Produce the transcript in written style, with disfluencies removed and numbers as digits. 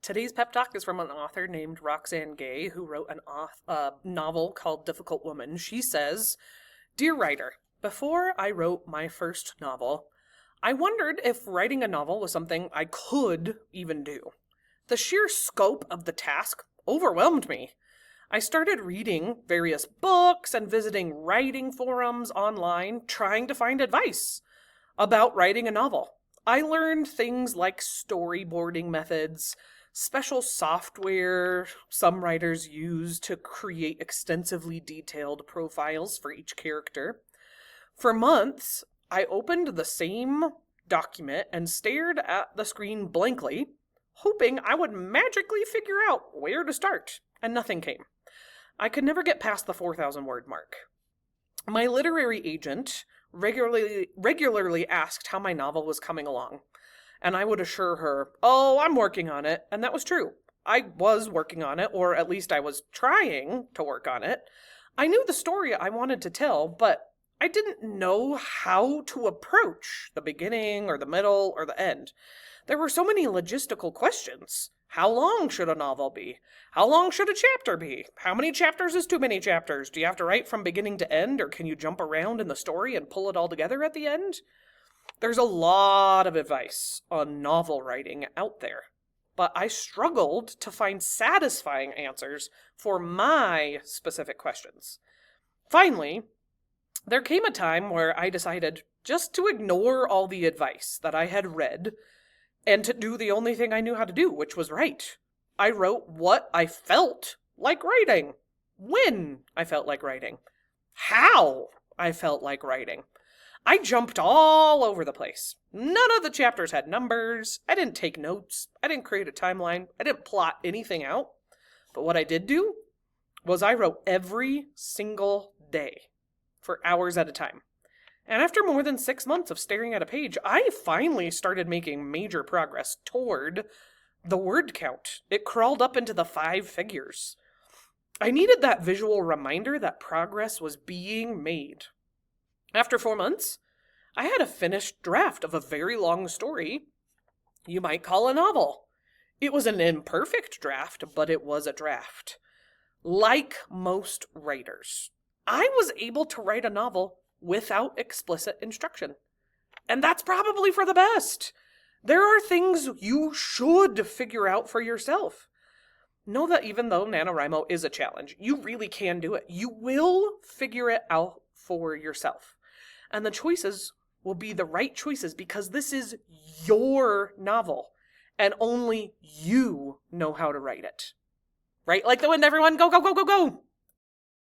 Today's pep talk is from an author named Roxanne who wrote a novel called Difficult Woman. She says, "Dear writer, before I wrote my first novel, I wondered if writing a novel was something I could even do. The sheer scope of the task overwhelmed me. I started reading various books and visiting writing forums online, trying to find advice about writing a novel. I learned things like storyboarding methods, special software some writers use to create extensively detailed profiles for each character. For months, I opened the same document and stared at the screen blankly, hoping I would magically figure out where to start, and nothing came. I could never get past the 4,000 word mark. My literary agent regularly asked how my novel was coming along, and I would assure her, "Oh, I'm working on it," and that was true. I was working on it, or at least I was trying to work on it. I knew the story I wanted to tell, but I didn't know how to approach the beginning or the middle or the end. There were so many logistical questions. How long should a novel be? How long should a chapter be? How many chapters is too many chapters? Do you have to write from beginning to end, or can you jump around in the story and pull it all together at the end? There's a lot of advice on novel writing out there, but I struggled to find satisfying answers for my specific questions. Finally, there came a time where I decided just to ignore all the advice that I had read and to do the only thing I knew how to do, which was write. I wrote what I felt like writing, when I felt like writing, how I felt like writing. I jumped all over the place. None of the chapters had numbers. I didn't take notes. I didn't create a timeline. I didn't plot anything out. But what I did do was I wrote every single day for hours at a time. And after more than 6 months of staring at a page, I finally started making major progress toward the word count. It crawled up into the 5 figures. I needed that visual reminder that progress was being made. After 4 months, I had a finished draft of a very long story you might call a novel. It was an imperfect draft, but it was a draft. Like most writers, I was able to write a novel without explicit instruction. And that's probably for the best. There are things you should figure out for yourself. Know that even though NaNoWriMo is a challenge, you really can do it. You will figure it out for yourself. And the choices will be the right choices because this is your novel and only you know how to write it. Right? Like the wind, everyone. Go, go, go, go, go.